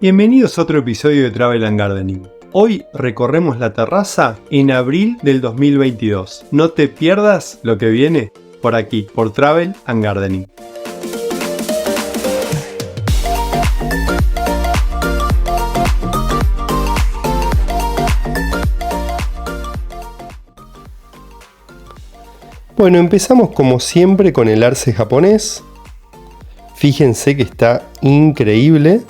Bienvenidos a otro episodio de Travel and Gardening. Hoy recorremos la terraza en abril del 2022. No te pierdas lo que viene por aquí, por Travel and Gardening. Bueno, empezamos como siempre con el arce japonés. Fíjense que está increíble.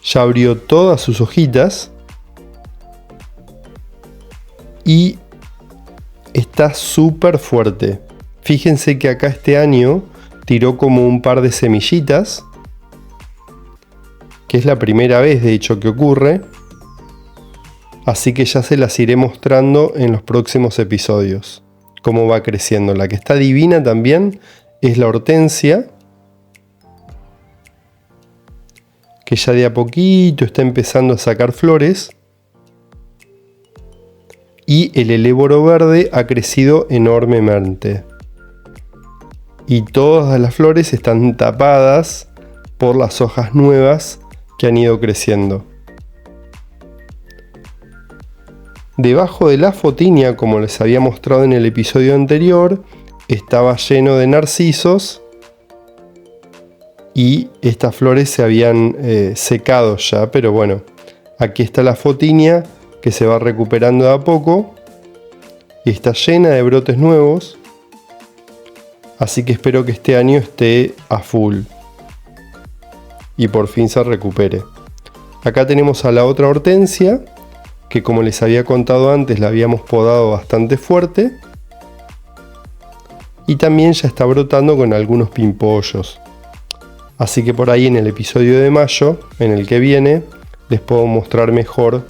Ya abrió todas sus hojitas y está súper fuerte. Fíjense que acá este año tiró como un par de semillitas, que es la primera vez de hecho que ocurre, así que ya se las iré mostrando en los próximos episodios, cómo va creciendo. La que está divina también es la hortensia, que ya de a poquito está empezando a sacar flores, y el eléboro verde ha crecido enormemente y todas las flores están tapadas por las hojas nuevas que han ido creciendo. Debajo de la fotinia, como les había mostrado en el episodio anterior, estaba lleno de narcisos y estas flores se habían secado ya, pero bueno, aquí está la fotinia que se va recuperando de a poco y está llena de brotes nuevos, así que espero que este año esté a full y por fin se recupere. Acá tenemos a la otra hortensia, que como les había contado antes la habíamos podado bastante fuerte y también ya está brotando con algunos pimpollos. Así que por ahí en el episodio de mayo, en el que viene, les puedo mostrar mejor.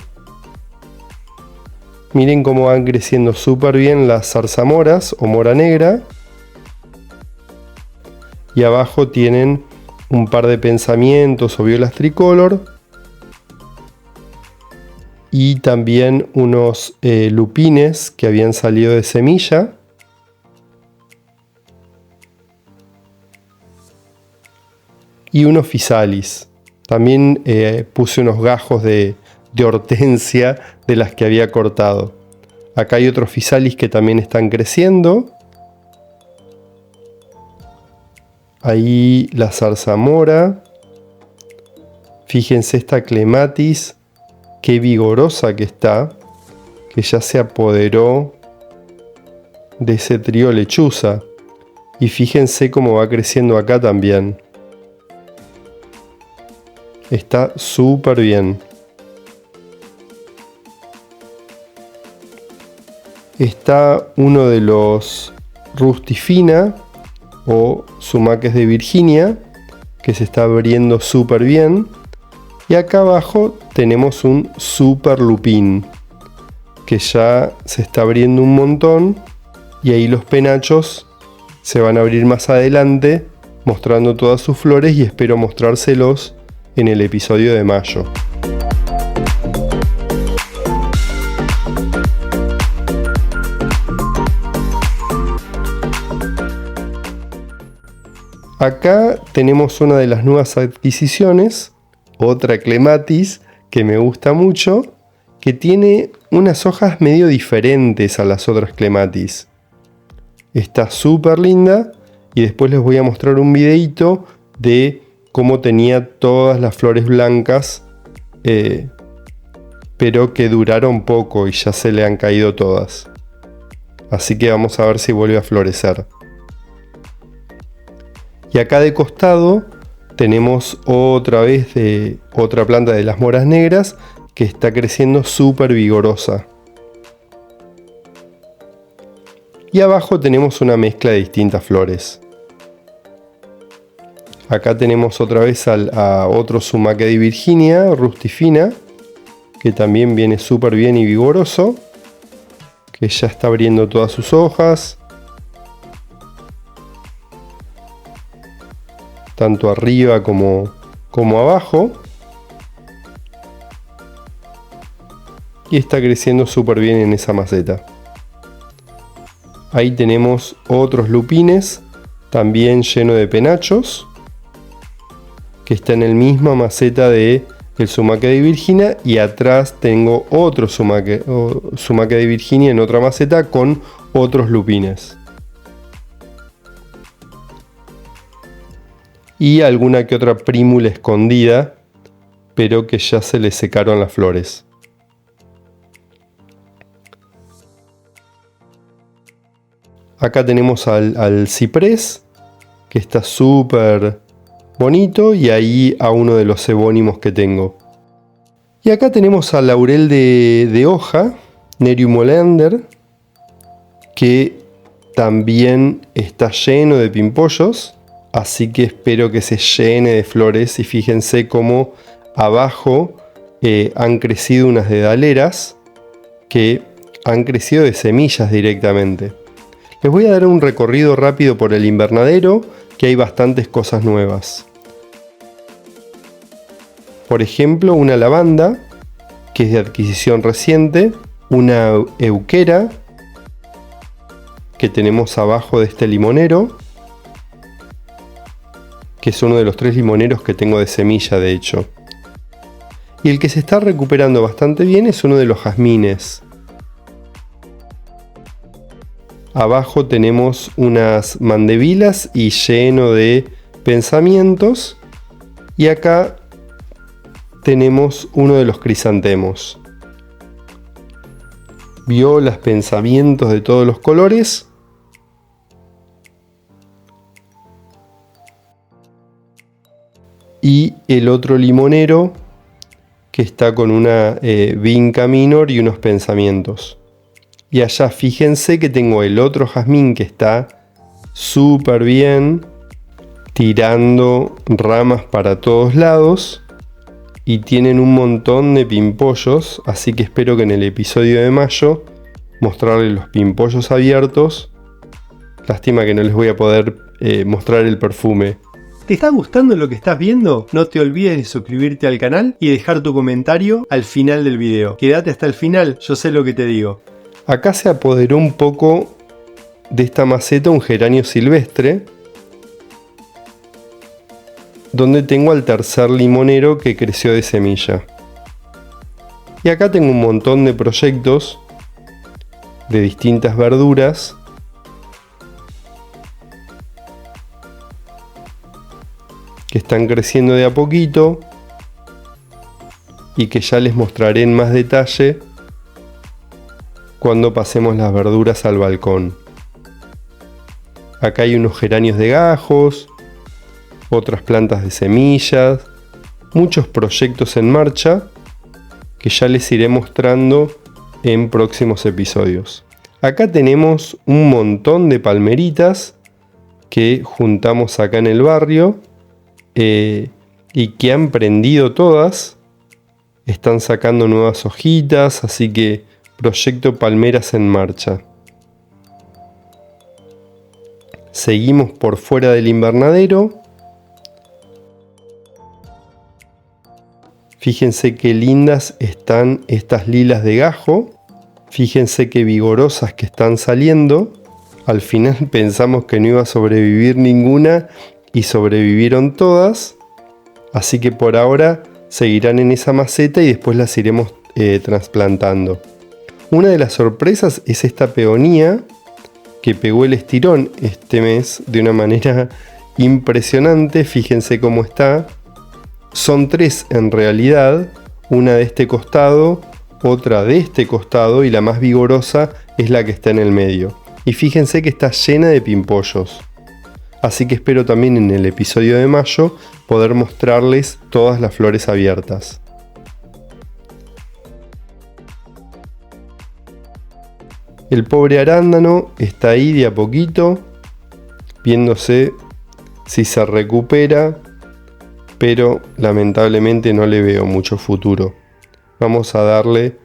Miren cómo van creciendo súper bien las zarzamoras o mora negra. Y abajo tienen un par de pensamientos o violas tricolor. Y también unos lupines que habían salido de semilla. Y unos physalis. También puse unos gajos de hortensia de las que había cortado. Acá hay otros physalis que también están creciendo. Ahí la zarzamora. Fíjense esta clematis, qué vigorosa que está, que ya se apoderó de ese trío lechuza. Y fíjense cómo va creciendo acá también. Está súper bien. Está uno de los rustifina o sumaques de Virginia, que se está abriendo súper bien. Y acá abajo tenemos un super lupín, que ya se está abriendo un montón. Y ahí los penachos se van a abrir más adelante, mostrando todas sus flores, y espero mostrárselos en el episodio de mayo. Acá tenemos una de las nuevas adquisiciones, otra clematis que me gusta mucho, que tiene unas hojas medio diferentes a las otras clematis. Está súper linda y después les voy a mostrar un videito de cómo tenía todas las flores blancas, pero que duraron poco y ya se le han caído todas. Así que vamos a ver si vuelve a florecer. Y acá de costado tenemos otra vez otra planta de las moras negras que está creciendo súper vigorosa. Y abajo tenemos una mezcla de distintas flores. Acá tenemos otra vez a otro sumaque de Virginia, rustifina, que también viene súper bien y vigoroso, que que ya está abriendo todas sus hojas, tanto arriba como abajo, y está creciendo súper bien en esa maceta. Ahí tenemos otros lupines, también lleno de penachos, que está en la misma maceta de el sumaque de Virginia, y atrás tengo otro sumaque de Virginia en otra maceta con otros lupines. Y alguna que otra prímula escondida, pero que ya se le secaron las flores. Acá tenemos al ciprés, que está súper bonito, y ahí a uno de los ebónimos que tengo. Y acá tenemos al laurel de hoja, Nerium oleander, que también está lleno de pimpollos, así que espero que se llene de flores. Y fíjense cómo abajo han crecido unas dedaleras que han crecido de semillas directamente. Les voy a dar un recorrido rápido por el invernadero, que hay bastantes cosas nuevas. Por ejemplo, una lavanda, que es de adquisición reciente, una euquera, que tenemos abajo de este limonero, que es uno de los 3 limoneros que tengo de semilla, de hecho. Y el que se está recuperando bastante bien es uno de los jazmines. Abajo tenemos unas mandevilas y lleno de pensamientos. Y acá tenemos uno de los crisantemos. Violas, pensamientos de todos los colores. Y el otro limonero, que está con una vinca minor y unos pensamientos. Y allá fíjense que tengo el otro jazmín que está súper bien, tirando ramas para todos lados, y tienen un montón de pimpollos, así que espero que en el episodio de mayo mostrarles los pimpollos abiertos. Lástima que no les voy a poder mostrar el perfume. ¿Te está gustando lo que estás viendo? No te olvides de suscribirte al canal y dejar tu comentario al final del video. Quédate hasta el final, yo sé lo que te digo. Acá se apoderó un poco de esta maceta un geranio silvestre, donde tengo al tercer limonero que creció de semilla. Y acá tengo un montón de proyectos de distintas verduras que están creciendo de a poquito y que ya les mostraré en más detalle cuando pasemos las verduras al balcón. Acá hay unos geranios de gajos, otras plantas de semillas, muchos proyectos en marcha que ya les iré mostrando en próximos episodios. Acá tenemos un montón de palmeritas que juntamos acá en el barrio y que han prendido todas, están sacando nuevas hojitas, así que proyecto palmeras en marcha. Seguimos por fuera del invernadero. Fíjense qué lindas están estas lilas de gajo. Fíjense qué vigorosas que están saliendo. Al final pensamos que no iba a sobrevivir ninguna y sobrevivieron todas. Así que por ahora seguirán en esa maceta y después las iremos trasplantando. Una de las sorpresas es esta peonía que pegó el estirón este mes de una manera impresionante. Fíjense cómo está. Son 3 en realidad, una de este costado, otra de este costado y la más vigorosa es la que está en el medio. Y fíjense que está llena de pimpollos. Así que espero también en el episodio de mayo poder mostrarles todas las flores abiertas. El pobre arándano está ahí de a poquito, viéndose si se recupera, pero lamentablemente no le veo mucho futuro. Vamos a darle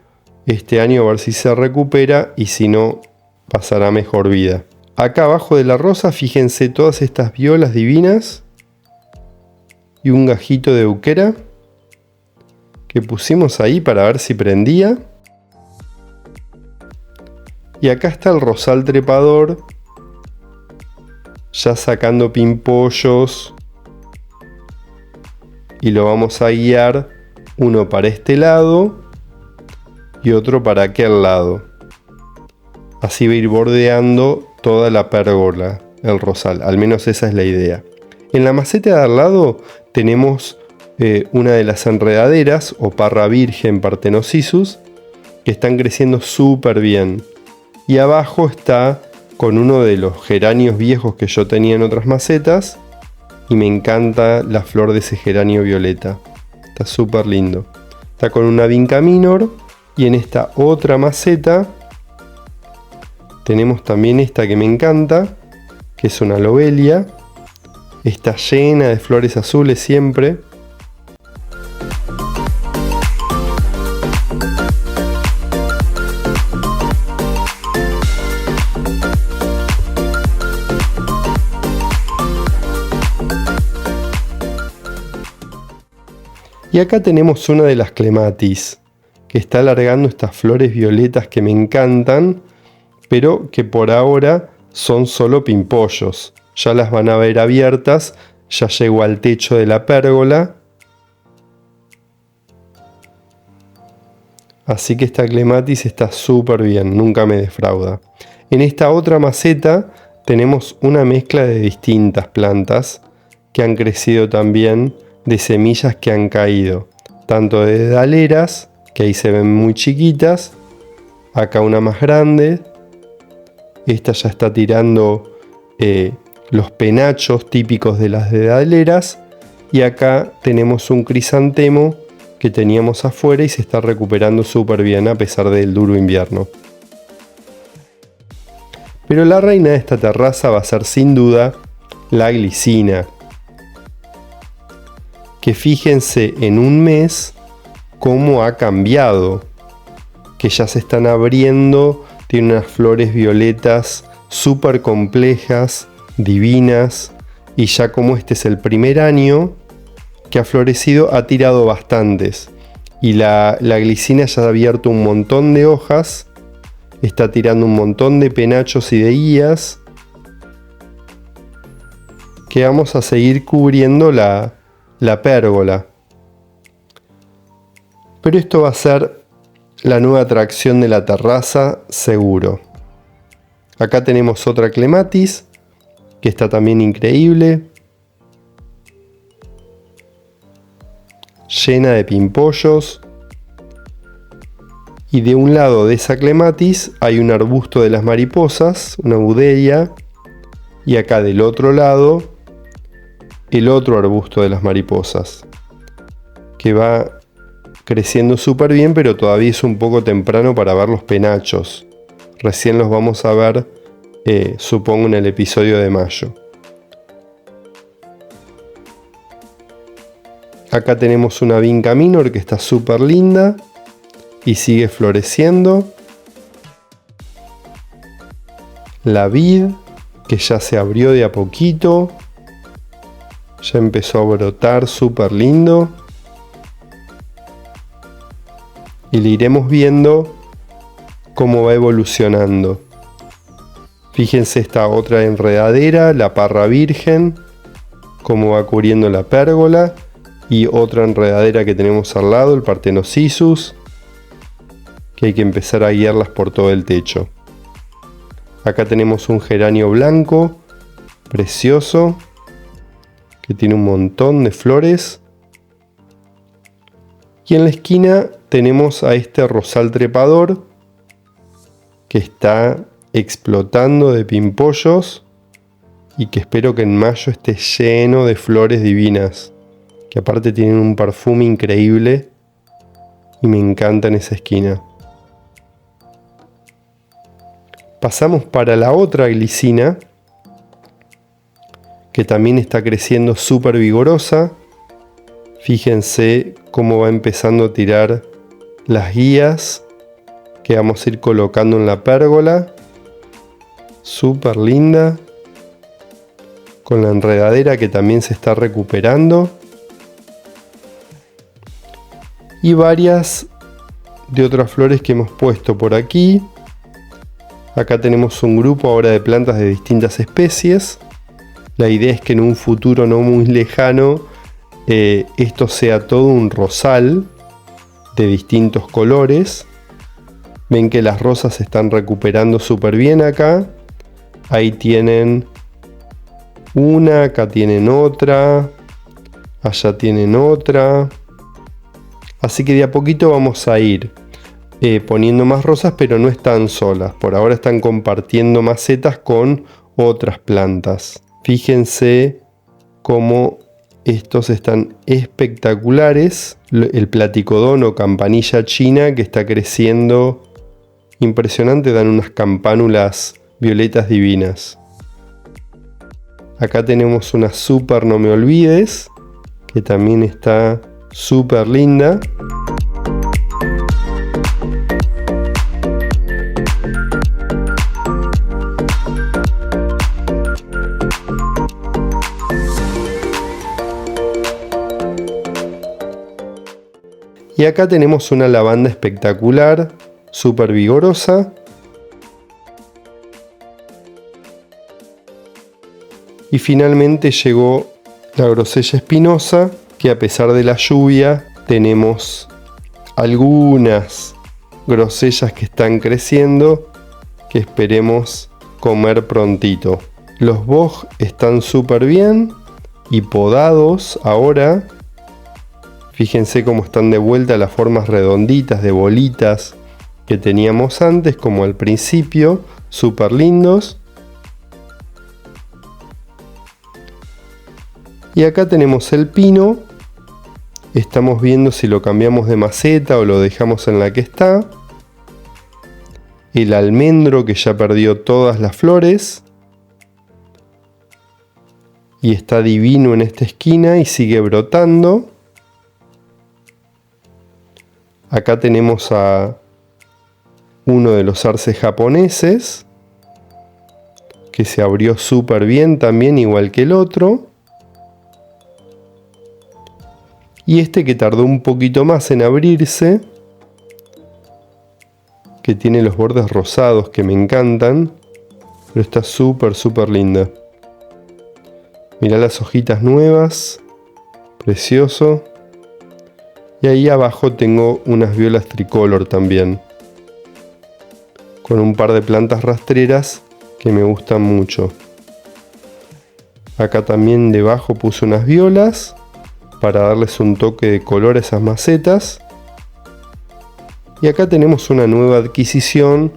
este año a ver si se recupera y si no, pasará mejor vida. Acá abajo de la rosa, fíjense todas estas violas divinas y un gajito de euquera que pusimos ahí para ver si prendía. Y acá está el rosal trepador, ya sacando pimpollos, y lo vamos a guiar uno para este lado y otro para aquel lado. Así va a ir bordeando toda la pérgola, el rosal, al menos esa es la idea. En la maceta de al lado tenemos una de las enredaderas o parra virgen Partenocissus que están creciendo súper bien. Y abajo está con uno de los geranios viejos que yo tenía en otras macetas y me encanta la flor de ese geranio violeta. Está súper lindo. Está con una vinca minor y en esta otra maceta tenemos también esta que me encanta, que es una lobelia. Está llena de flores azules siempre. Y acá tenemos una de las clematis, que está alargando estas flores violetas que me encantan, pero que por ahora son solo pimpollos. Ya las van a ver abiertas, ya llego al techo de la pérgola. Así que esta clematis está súper bien, nunca me defrauda. En esta otra maceta tenemos una mezcla de distintas plantas que han crecido también de semillas que han caído, tanto de daleras, que ahí se ven muy chiquitas, acá una más grande, esta ya está tirando los penachos típicos de las dedaleras, y acá tenemos un crisantemo que teníamos afuera y se está recuperando súper bien a pesar del duro invierno. Pero la reina de esta terraza va a ser sin duda la glicina, que fíjense en un mes cómo ha cambiado, que ya se están abriendo, tiene unas flores violetas súper complejas, divinas, y ya como este es el primer año que ha florecido, ha tirado bastantes, y la glicina ya ha abierto un montón de hojas, está tirando un montón de penachos y de guías, que vamos a seguir cubriendo la pérgola. Pero esto va a ser la nueva atracción de la terraza, seguro. Acá tenemos otra clematis, que está también increíble. Llena de pimpollos. Y de un lado de esa clematis hay un arbusto de las mariposas, una budeia. Y acá del otro lado, el otro arbusto de las mariposas, que va creciendo súper bien, pero todavía es un poco temprano para ver los penachos. Recién los vamos a ver, supongo, en el episodio de mayo. Acá tenemos una vinca minor que está súper linda y sigue floreciendo. La vid, que ya se abrió de a poquito. Ya empezó a brotar súper lindo. Y le iremos viendo cómo va evolucionando. Fíjense esta otra enredadera, la parra virgen, cómo va cubriendo la pérgola. Y otra enredadera que tenemos al lado, el Partenocissus, que hay que empezar a guiarlas por todo el techo. Acá tenemos un geranio blanco, precioso, que tiene un montón de flores. Y en la esquina tenemos a este rosal trepador, que está explotando de pimpollos y que espero que en mayo esté lleno de flores divinas, que aparte tienen un perfume increíble y me encanta en esa esquina. Pasamos para la otra glicina, que también está creciendo súper vigorosa. Fíjense cómo va empezando a tirar las guías que vamos a ir colocando en la pérgola. Súper linda. Con la enredadera que también se está recuperando. Y varias de otras flores que hemos puesto por aquí. Acá tenemos un grupo ahora de plantas de distintas especies. La idea es que en un futuro no muy lejano esto sea todo un rosal de distintos colores. Ven que las rosas se están recuperando súper bien acá. Ahí tienen una, acá tienen otra, allá tienen otra. Así que de a poquito vamos a ir poniendo más rosas, pero no están solas. Por ahora están compartiendo macetas con otras plantas. Fíjense cómo estos están espectaculares. El platicodón o campanilla china que está creciendo impresionante. Dan unas campánulas violetas divinas. Acá tenemos una super no me olvides, que también está súper linda. Y acá tenemos una lavanda espectacular, súper vigorosa. Y finalmente llegó la grosella espinosa, que a pesar de la lluvia tenemos algunas grosellas que están creciendo que esperemos comer prontito. Los boj están súper bien y podados ahora. Fíjense cómo están de vuelta las formas redonditas de bolitas que teníamos antes, como al principio, súper lindos. Y acá tenemos el pino. Estamos viendo si lo cambiamos de maceta o lo dejamos en la que está. El almendro que ya perdió todas las flores. Y está divino en esta esquina y sigue brotando. Acá tenemos a uno de los arces japoneses, que se abrió súper bien también, igual que el otro. Y este que tardó un poquito más en abrirse, que tiene los bordes rosados que me encantan, pero está súper linda. Mirá las hojitas nuevas, precioso. Y ahí abajo tengo unas violas tricolor también, con un par de plantas rastreras que me gustan mucho. Acá también debajo puse unas violas para darles un toque de color a esas macetas. Y acá tenemos una nueva adquisición,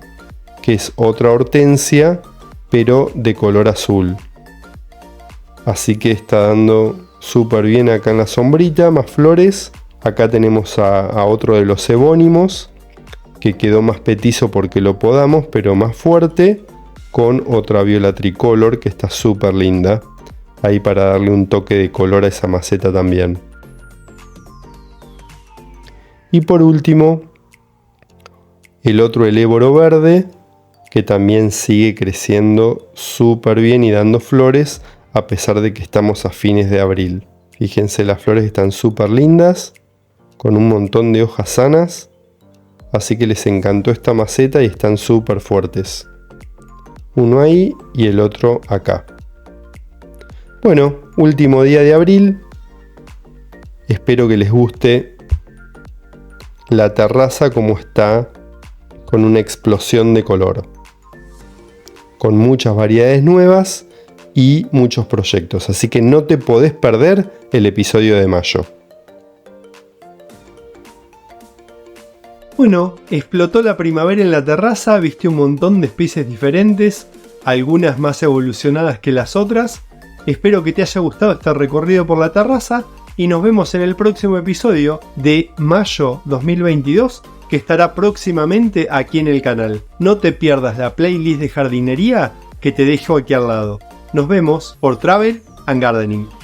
que es otra hortensia, pero de color azul. Así que está dando súper bien acá en la sombrita, más flores. Acá tenemos a otro de los ebónimos, que quedó más petizo porque lo podamos, pero más fuerte, con otra viola tricolor que está súper linda. Ahí para darle un toque de color a esa maceta también. Y por último, el otro eléboro verde, que también sigue creciendo súper bien y dando flores, a pesar de que estamos a fines de abril. Fíjense, las flores están súper lindas, con un montón de hojas sanas, así que les encantó esta maceta y están súper fuertes. Uno ahí y el otro acá. Bueno, último día de abril. Espero que les guste la terraza como está, con una explosión de color, con muchas variedades nuevas y muchos proyectos, así que no te podés perder el episodio de mayo. Bueno, explotó la primavera en la terraza, viste un montón de especies diferentes, algunas más evolucionadas que las otras. Espero que te haya gustado este recorrido por la terraza y nos vemos en el próximo episodio de mayo 2022, que estará próximamente aquí en el canal. No te pierdas la playlist de jardinería que te dejo aquí al lado. Nos vemos por Travel and Gardening.